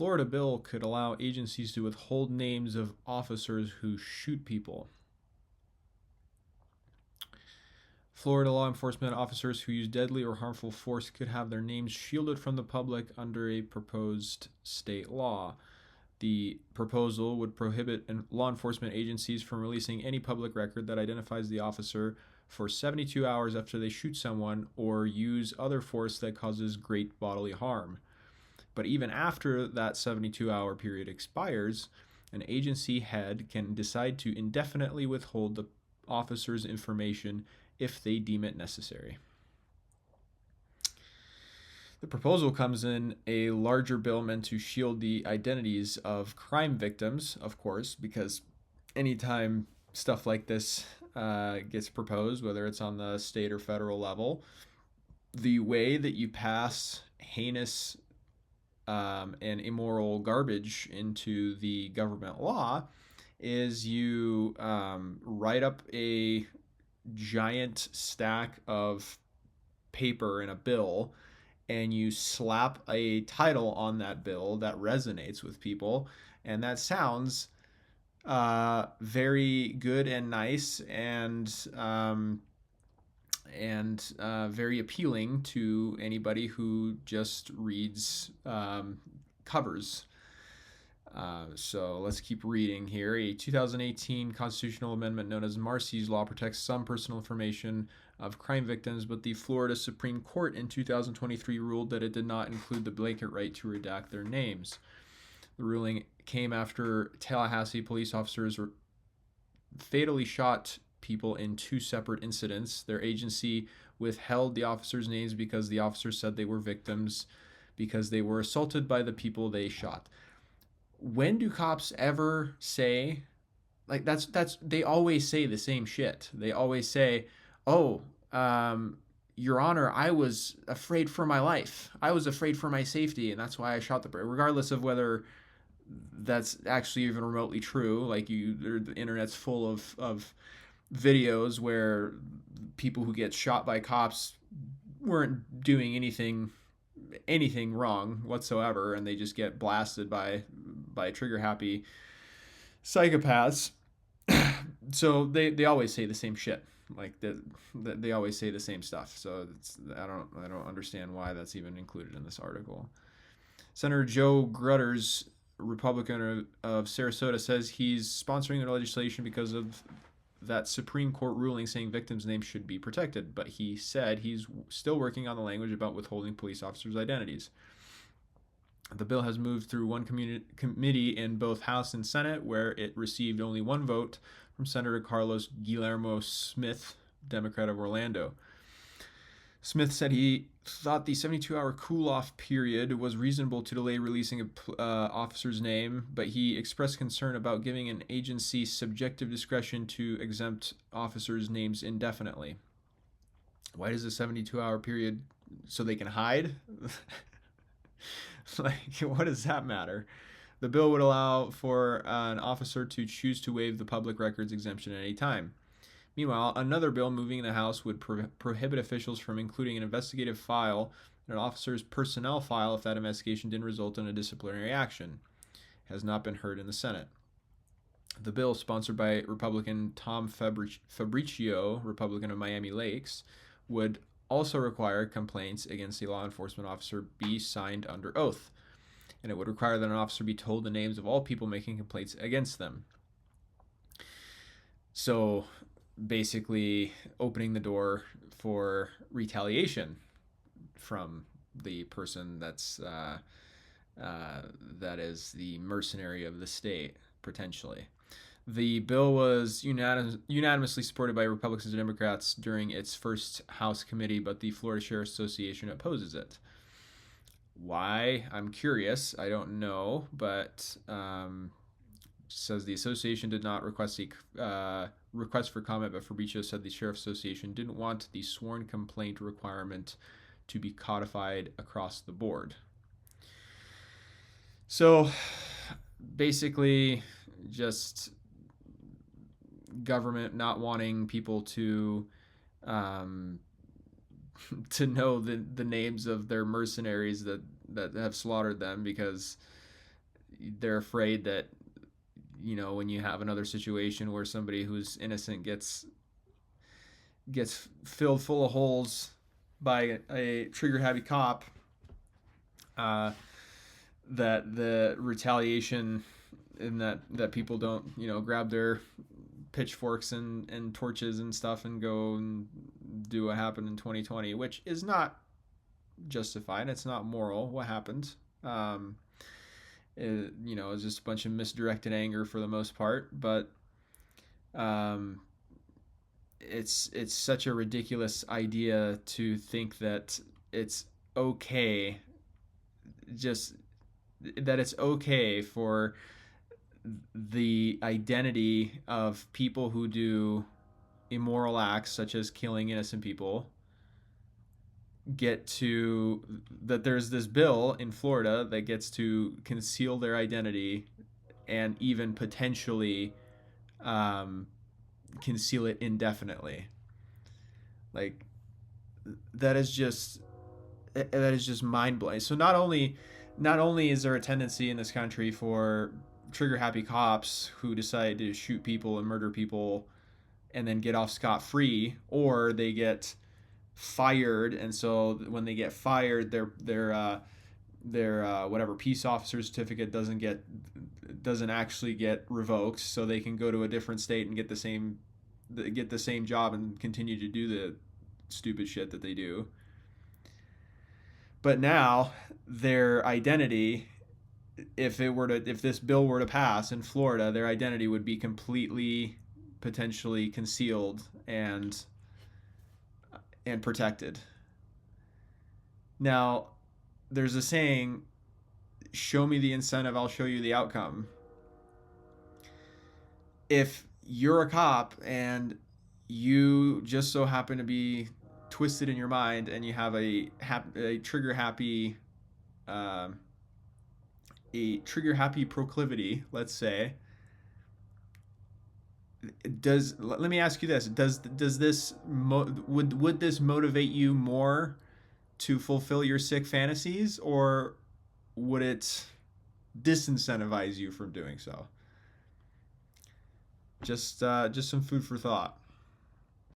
Florida bill could allow agencies to withhold names of officers who shoot people. Florida law enforcement officers who use deadly or harmful force could have their names shielded from the public under a proposed state law. The proposal would prohibit law enforcement agencies from releasing any public record that identifies the officer for 72 hours after they shoot someone or use other force that causes great bodily harm. But even after that 72-hour period expires, an agency head can decide to indefinitely withhold the officer's information if they deem it necessary. The proposal comes in a larger bill meant to shield the identities of crime victims, of course, because anytime stuff like this gets proposed, whether it's on the state or federal level, the way that you pass heinous and immoral garbage into the government law is you write up a giant stack of paper in a bill and you slap a title on that bill that resonates with people, and that sounds very good and nice and very appealing to anybody who just reads covers. So let's keep reading here. A 2018 constitutional amendment known as Marsy's Law protects some personal information of crime victims, but the Florida Supreme Court in 2023 ruled that it did not include the blanket right to redact their names. The ruling came after Tallahassee police officers fatally shot people in two separate incidents. Their agency withheld the officers' names because the officers said they were victims because they were assaulted by the people they shot. When do cops ever say, like, that's they always say the same shit. They always say, oh, Your Honor, I was afraid for my life. I was afraid for my safety, and that's why I shot the person, regardless of whether that's actually even remotely true. Like, the internet's full of videos where people who get shot by cops weren't doing anything wrong whatsoever, and they just get blasted by trigger happy psychopaths. So they always say the same shit. Like they always say the same stuff. So I don't understand why that's even included in this article. Senator Joe Grutters, Republican of Sarasota, says he's sponsoring the legislation because of that Supreme Court ruling saying victims' names should be protected, but he said he's still working on the language about withholding police officers' identities. The bill has moved through one committee in both House and Senate, where it received only one vote from Senator Carlos Guillermo Smith, Democrat of Orlando. Smith said he thought the 72-hour cool-off period was reasonable to delay releasing an officer's name, but he expressed concern about giving an agency subjective discretion to exempt officers' names indefinitely. Why does the 72-hour period so they can hide? Like, what does that matter? The bill would allow for an officer to choose to waive the public records exemption at any time. Meanwhile, another bill moving in the House would prohibit officials from including an investigative file in an officer's personnel file if that investigation didn't result in a disciplinary action. It has not been heard in the Senate. The bill, sponsored by Republican Tom Fabricio, Republican of Miami Lakes, would also require complaints against a law enforcement officer be signed under oath, and it would require that an officer be told the names of all people making complaints against them. So basically opening the door for retaliation from the person that is the mercenary of the state, potentially. The bill was unanimously supported by Republicans and Democrats during its first House committee, but the Florida Sheriff's Association opposes it. Why? I'm curious. I don't know, but says the association did not request a request for comment, but Fabricio said the Sheriff's Association didn't want the sworn complaint requirement to be codified across the board. So basically just government not wanting people to know the names of their mercenaries that have slaughtered them, because they're afraid that, when you have another situation where somebody who's innocent gets filled full of holes by a trigger happy cop, uh, that the retaliation and that people don't grab their pitchforks and torches and stuff and go and do what happened in 2020, which is not justified. It's not moral. What happened? It's just a bunch of misdirected anger for the most part, but it's such a ridiculous idea to think that it's okay, just that it's okay for the identity of people who do immoral acts such as killing innocent people that there's this bill in Florida that gets to conceal their identity and even potentially conceal it indefinitely. Like, that is just mind blowing. So not only is there a tendency in this country for trigger happy cops who decide to shoot people and murder people and then get off scot free, or they get fired, and so when they get fired, their whatever peace officer certificate doesn't actually get revoked, so they can go to a different state and get the same job and continue to do the stupid shit that they do. But now their identity, if this bill were to pass in Florida, their identity would be completely potentially concealed and protected. Now, there's a saying, show me the incentive, I'll show you the outcome. If you're a cop and you just so happen to be twisted in your mind and you have a trigger happy proclivity, let's say, let me ask you this: does this would this motivate you more to fulfill your sick fantasies, or would it disincentivize you from doing so? Just some food for thought.